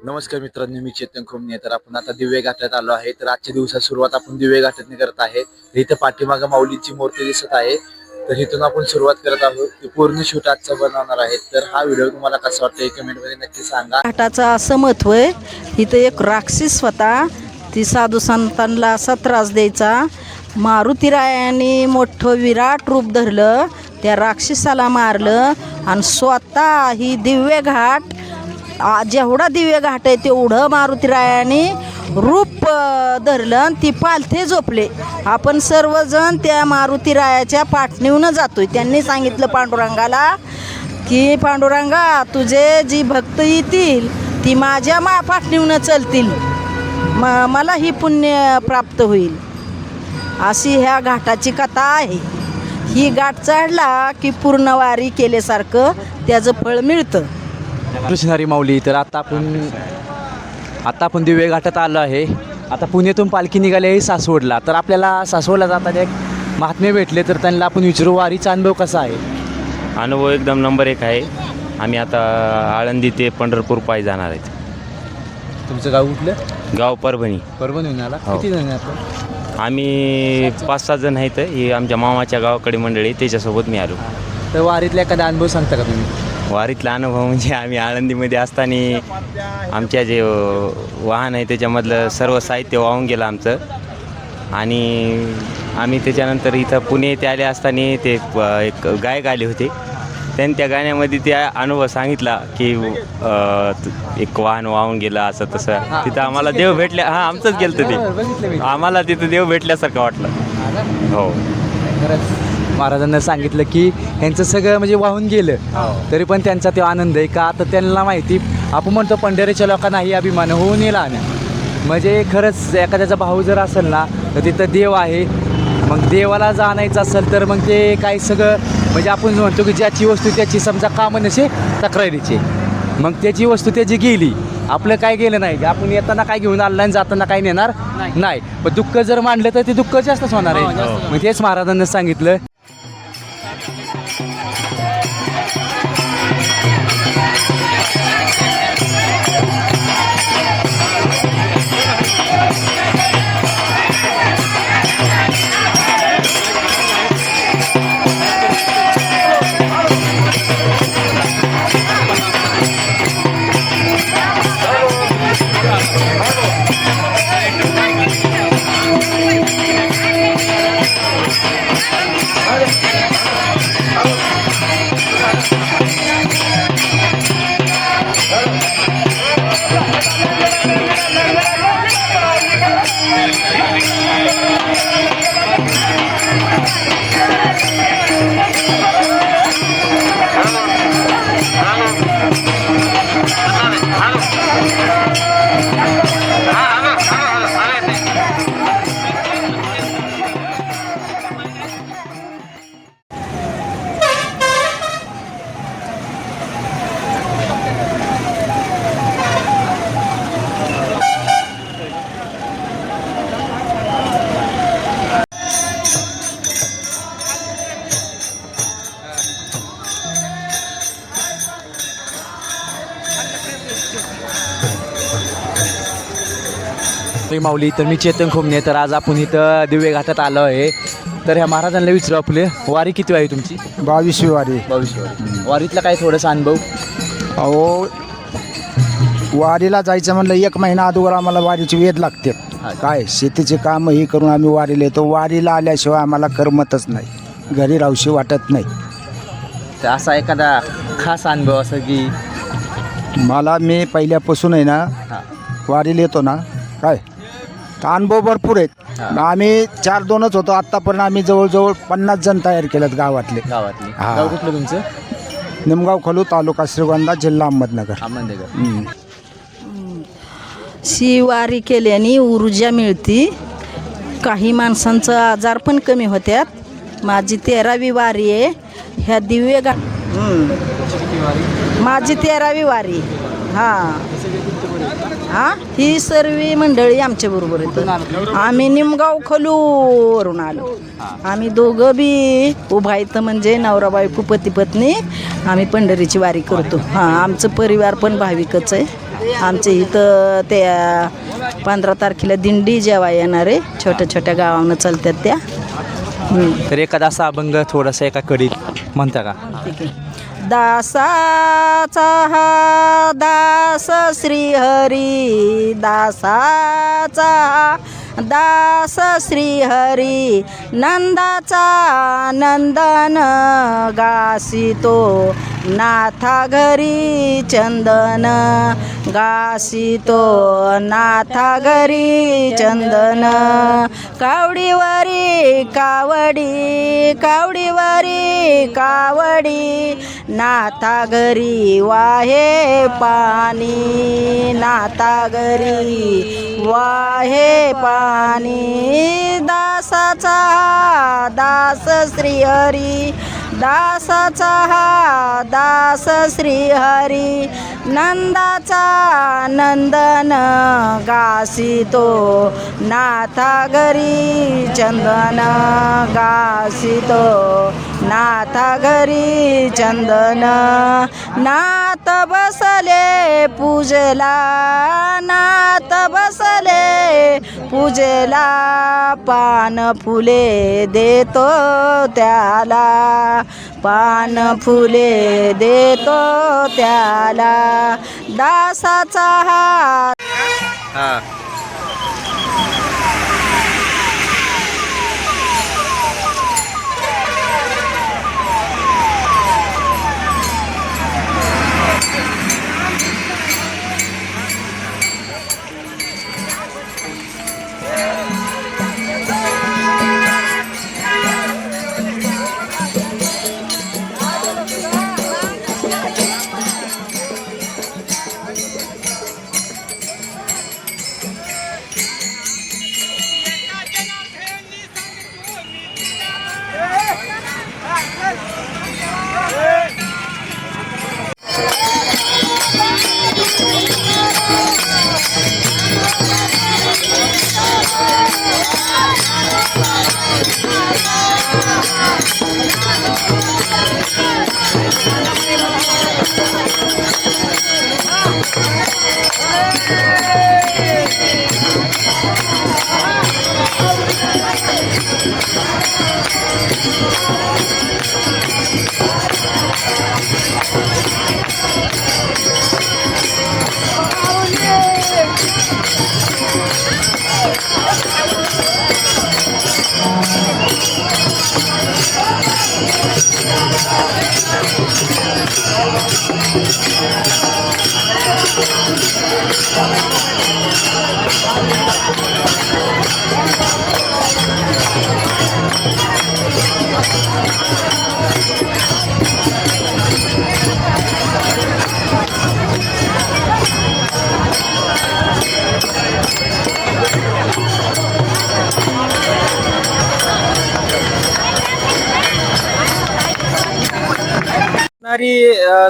नमस्कार मित्रांनो, मी चेतन खोमणे. तर आपण आता दिवे घाटात आलो आहे. तर आजच्या दिवसात सुरुवात आपण दिवे घाटातून करत आहे. इथं पाठीमागं माऊलीची मूर्ती दिसत आहे. तर इथून आपण सुरुवात करत आहोत. ती पूर्ण शूट आजचा बनवणार आहे. तर हा व्हिडिओ तुम्हाला कसा वाटतो हे कमेंटमध्ये नक्की सांगा. घाटाचं असं महत्त्व आहे. इथं एक राक्षस होता, ती साधू संतांना असा त्रास द्यायचा. मारुतीरायांनी मोठं विराट रूप धरलं, त्या राक्षसाला मारलं आणि स्वतः ही दिव्य घाट जेवढा दिव्य घाट आहे तेवढं मारुतीरायांनी रूप धरलं आणि ती पालथे झोपले. आपण सर्वजण त्या मारुतीरायाच्या पाठणीवनं जातोय. त्यांनी सांगितलं पांडुरंगाला की पांडुरंगा, तुझे जी भक्त येतील ती माझ्या पाठणीवनं चलतील, मला ही पुण्य प्राप्त होईल. अशी ह्या घाटाची कथा आहे. ही घाट चढला की पूर्ण वारी केल्यासारखं त्याचं फळ मिळतं. कृष्णारी माऊली. तर आता आपण दिवे घाटात आलो आहे. आता पुण्यातून पालखी निघाली आहे सासवडला. तर आपल्याला सासवडला जाताना एक महात्मे भेटले, तर त्यांना आपण विचारू वारीचा अनुभव कसा आहे. अनुभव एकदम नंबर 1 आहे. आम्ही आता आळंदी ते पंढरपूर पायी जाणार आहेत. तुमचं गाव कुठलं? गाव परभणी. परभणीहून आला? हो. किती जण आपण? आम्ही 5-6 जण आहेत. ही आमच्या मामाच्या गावाकडे मंडळी, त्याच्यासोबत मी आलो. तर वारीतला एखादा अनुभव सांगता का तुम्ही? वारीतला अनुभव म्हणजे आम्ही आळंदीमध्ये असताना आमच्या जे वाहन आहे त्याच्यामधलं सर्व साहित्य वाहून गेलं आमचं. आणि आम्ही त्याच्यानंतर इथं पुणे येथे आले असताना ते एक गायक आले होते. त्यांनी त्या गाण्यामध्ये त्या अनुभव सांगितला की एक वाहन वाहून गेलं असं तसं. तिथं आम्हाला देव भेटल्या. हां, आमचंच गेलं ते. आम्हाला तिथं देव भेटल्यासारखं वाटलं. हो, खरंच महाराजांना सांगितलं की यांचं सगळं म्हणजे वाहून गेलं, तरी पण त्यांचा तो आनंद आहे. का तर त्यांना माहिती, आपण म्हणतो पंढरीच्या लोकांना ही अभिमान होऊन येला ना. म्हणजे खरंच एखाद्याचा भाऊ जर असेल ना, तर तिथं देव आहे. मग देवाला जाणायचं असेल तर मग ते काही सगळं म्हणजे आपण म्हणतो की ज्याची वस्तू त्याची, समजा कामं नसे तक्रारीचे, मग त्याची वस्तू त्याची गेली, आपलं काय गेलं नाही. आपण येताना काय घेऊन आलं आणि जाताना काय नेणार नाही. पण दुःख जर मांडलं तर ते दुःख जास्तच होणार आहे. मग तेच महाराजांना सांगितलं. माऊली. तर मी चेतन खोमणे. तर आज आपण इथं दिवे घाटात आलो आहे. तर ह्या महाराजांना विचारू, आपले वारी किती आहे तुमची? 22वी वारी. 22वी वारी. वारीतला काय थोडासा अनुभव? अहो, वारीला जायचं म्हणलं 1 महिना अगोदर आम्हाला वारीचे वेध लागते. काय शेतीचे काम ही करून आम्ही वारीला येतो. वारीला आल्याशिवाय आम्हाला करमतच नाही, घरी राहूशी वाटत नाही. तर असा एखादा खास अनुभव असं की मी पहिल्यापासून आहे ना वारीला येतो ना, काय तर अनुभव भरपूर आहेत. आम्ही 4-2च होतो. आत्तापर्यंत आम्ही जवळजवळ 50 जण तयार केलेत गावातले. हा. गाव कुठलं तुमचं? निमगाव खलू, तालुका श्रीगोंदा, जिल्हा अहमदनगर. शी वारी केल्याने ऊर्जा मिळते. काही माणसांचं आजार पण कमी होत्यात. माझी 13वी वारी आहे. ह्या दिव्य माझी 13वी वारी. हां, ही सर्व मंडळी आमच्या बरोबर येतं. आम्ही निमगाव खलूवरून आलो. आम्ही दोघं बी उभा इथं, म्हणजे नवरा बायको पती पत्नी. आम्ही पंढरीची वारी करतो. आमचं परिवार पण भाविकच आहे. आमच्या इथं त्या 15 तारखेला दिंडी जेव्हा येणार आहे, छोट्या छोट्या गावानं चालतात त्या. तर एखादा असा अभंग थोडासा एका कडीत म्हणता का? ठीक आहे. दासाचा हा दास श्रीहरी, दासाचा दास श्रीहरी, नंदाचा नंदन गासितो, नाथा घरी चंदन गासितो, नाथा घरी चंदन. कावडीवरी कावडी, कावडीवरी कावडी, नाथा घरी वाहे पाणी, नाथा घरी वाहे पाणी. दासाचा दास श्रीहरी, दासाचा हा दास श्रीहरी, नंदाचा नंदन गासितो, नाथा घरी चंदन गासितो, नाथा घरी चंदन. नाथ बसले पूजला, नाथ बसले पूजला, पान फुले देतो त्याला, पान फुले देतो त्याला. दासाचा हात.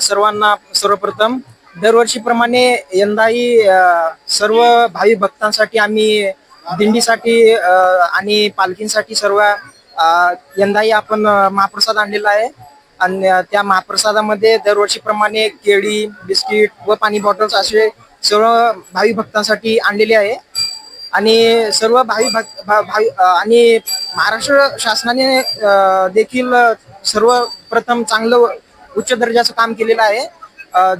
सर्वांना सर्वप्रथम दरवर्षीप्रमाणे यंदाही सर्व भावी भक्तांसाठी आम्ही दिंडीसाठी आणि पालखींसाठी सर्व यंदाही आपण महाप्रसाद आणलेला आहे. आणि त्या महाप्रसादामध्ये दरवर्षीप्रमाणे केळी, बिस्किट व पाणी बॉटल्स असे सर्व भावी भक्तांसाठी आणलेले आहे. आणि सर्व आणि महाराष्ट्र शासनाने देखील सर्वप्रथम चांगलं उच्च दर्जाचं काम केलेलं आहे.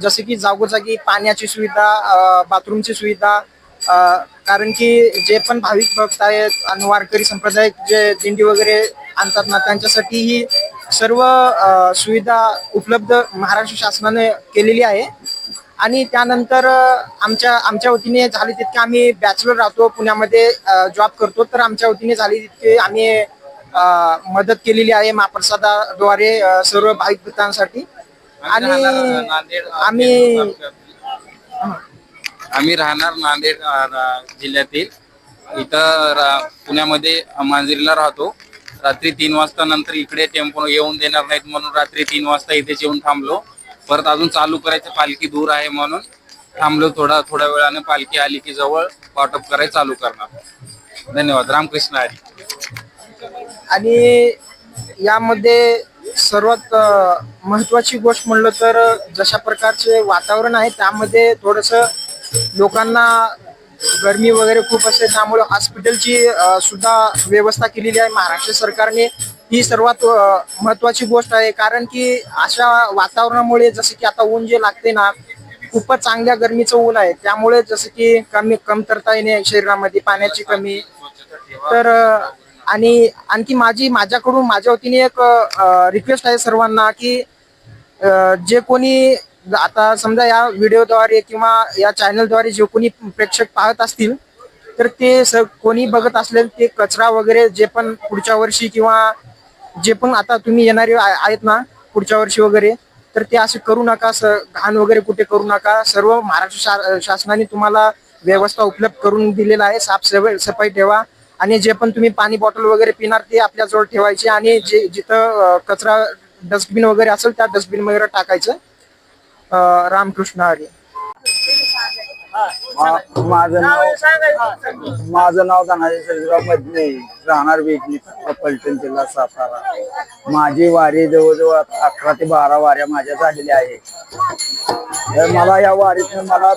जसे की जागोजागी पाण्याची सुविधा, बाथरूमची सुविधा, कारण की जे पण भाविक भक्त आहेत आणि वारकरी संप्रदाय जे दिंडी वगैरे आणतात ना, त्यांच्यासाठी ही सर्व सुविधा उपलब्ध महाराष्ट्र शासनाने केलेली आहे. आणि त्यानंतर आमच्या वतीने झाली तितके आम्ही बॅचलर राहतो, पुण्यामध्ये जॉब करतो, तर आमच्या वतीने झाली तितके आम्ही मदत केलेली आहे महाप्रसादाद्वारे सर्व भाविक भक्तांसाठी. आणि आम्ही राहणार नांदेड जिल्ह्यातील, इथं पुण्यामध्ये मांजरीला राहतो. रात्री 3 वाजता नंतर इकडे टेम्पो येऊन देणार नाहीत म्हणून रात्री 3 वाजता इथेच येऊन थांबलो. परत अजून चालू करायचं, पालखी दूर आहे म्हणून थांबलो. थोड्या वेळाने पालखी आली की जवळ वाटप करायला चालू करणार. धन्यवाद. रामकृष्ण हरी. आणि यामध्ये सर्वात महत्वाची गोष्ट म्हणलं तर जशा प्रकारचे वातावरण आहे त्यामध्ये थोडंसं लोकांना गरमी वगैरे खूप असते, त्यामुळे हॉस्पिटलची सुद्धा व्यवस्था केलेली आहे महाराष्ट्र सरकारने. ही सर्वात महत्वाची गोष्ट आहे, कारण की अशा वातावरणामुळे जसं की आता ऊन जे लागते ना, खूपच चांगल्या गरमीचं ऊन आहे, त्यामुळे जसं की कमतरता येणे शरीरामध्ये, पाण्याची कमी. तर आणि आणखी माझ्याकडून माझ्या वतीने एक रिक्वेस्ट आहे सर्वांना की जे कोणी आता समजा या व्हिडिओद्वारे किंवा या चॅनलद्वारे जे कोणी प्रेक्षक पाहत असतील, तर ते कोणी बघत असलेल ते कचरा वगैरे जे पण पुढच्या वर्षी किंवा जे पण आता तुम्ही येणारे आहेत ना पुढच्या वर्षी वगैरे, तर ते असे करू नका. घाण वगैरे कुठे करू नका. सर्व महाराष्ट्र शासनाने तुम्हाला व्यवस्था उपलब्ध करून दिलेला आहे. सफाई ठेवा आणि जे पण तुम्ही पाणी बॉटल वगैरे पिणार ते आपल्याजवळ ठेवायचे आणि जे जिथं कचरा डस्टबिन वगैरे असेल त्या डस्टबिन वगैरे टाकायचं. रामकृष्ण हरी. माझं नाव धनाजी सर्जेराव मधने, राहणार वेगळी, पलटण, जिल्हा सातारा. माझी वारी जवळजवळ 11 ते 12 वाऱ्या माझ्या झालेल्या आहे. तर मला या वारीतून मला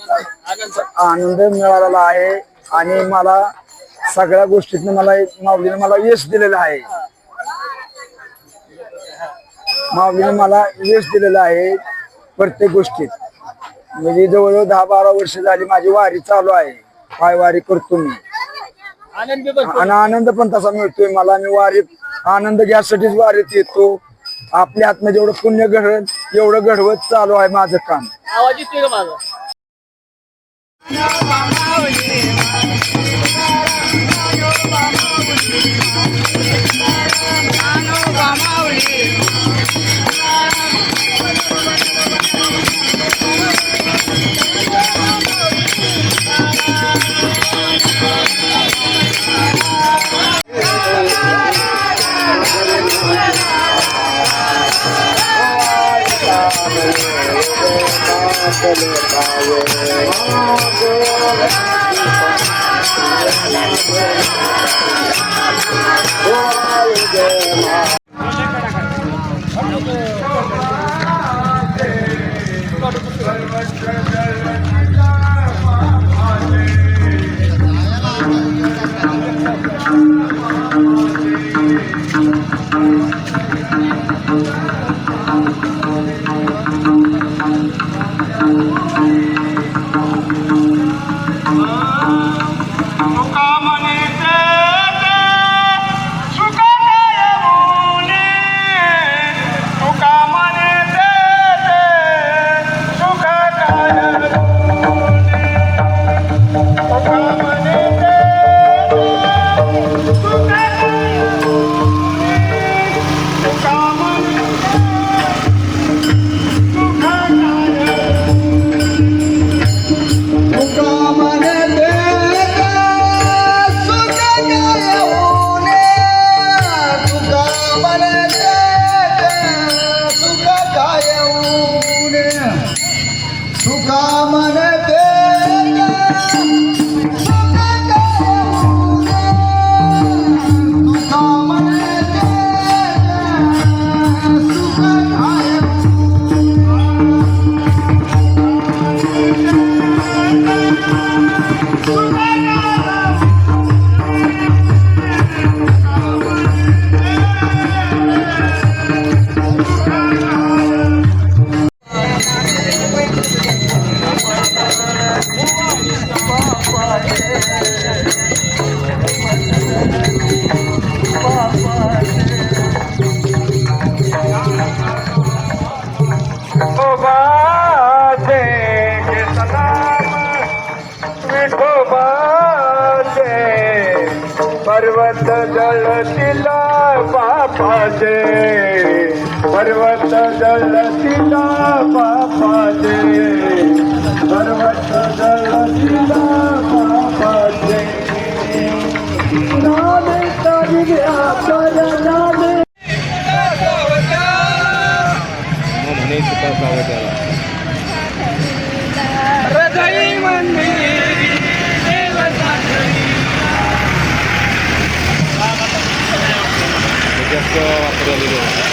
आनंद मिळालेला आहे आणि मला सगळ्या गोष्टीतून माऊलीने मला यश दिलेलं आहे. माऊलीने मला यश दिलेलं आहे प्रत्येक गोष्टीत. म्हणजे जवळजवळ 10-12 वर्ष झाली माझी वारी चालू आहे. पायवारी करतो मी आणि आनंद पण तसा मिळतोय मला. मी वारीत आनंद घ्यासाठीच वारीत येतो. आपल्या हातनं जेवढं पुण्य घडवत एवढं घडवत चालू आहे माझं काम. आवाज येतोय का माझा? पर्वत जळतिला बापाचे, पर्वत जळतिला बापाचे, पर्वत जळतिला बापाचे. नामे तारी आपल्या नामे हृदय मंदिरी जास्त वापरलेले आहे.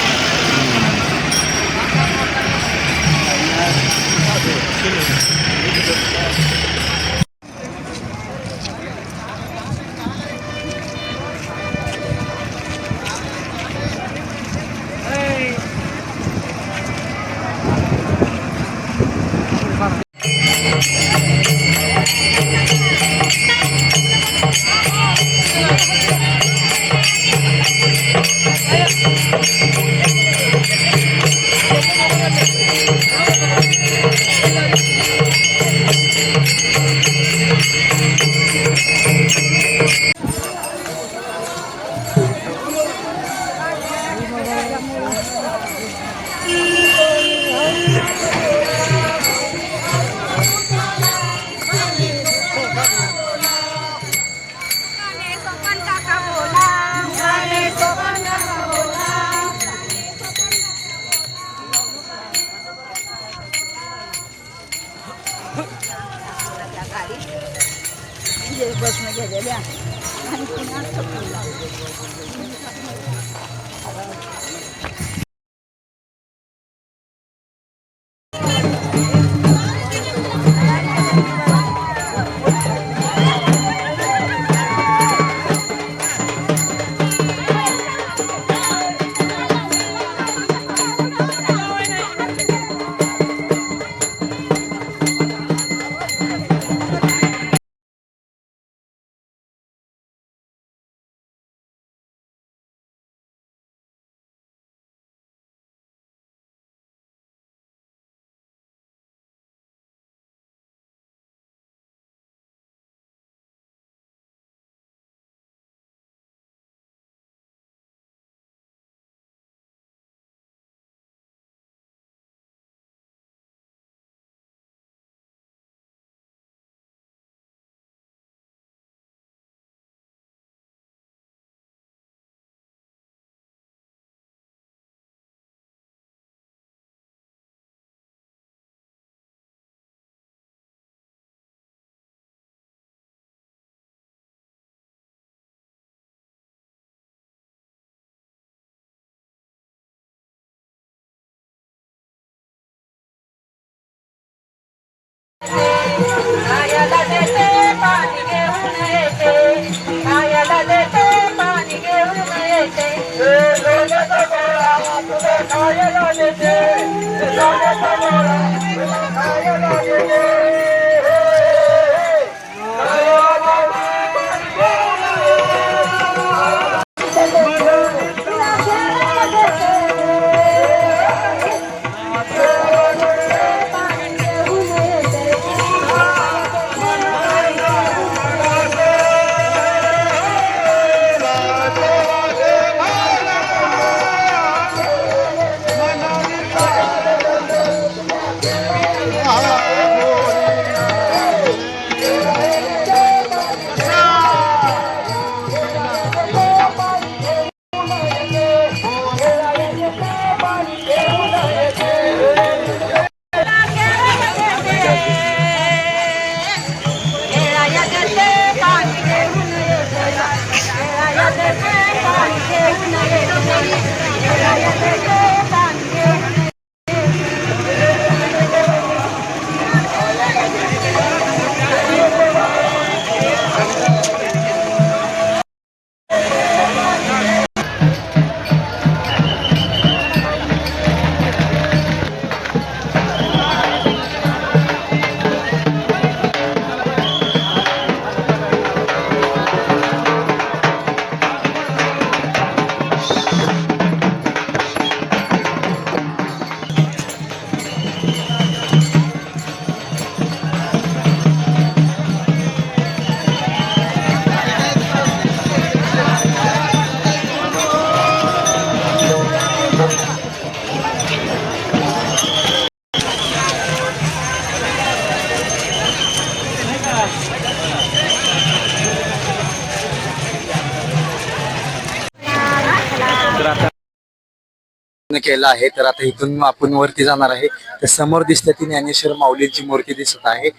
केला आहे. तर आता इथून आपण वरती जाणार आहे. तर समोर दिसते ती ज्ञानेश्वर माऊलींची मूर्ती दिसत आहे.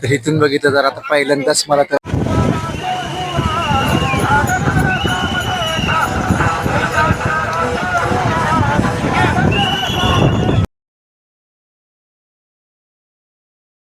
तर इथून बघितलं तर आता पहिल्यांदाच मला तर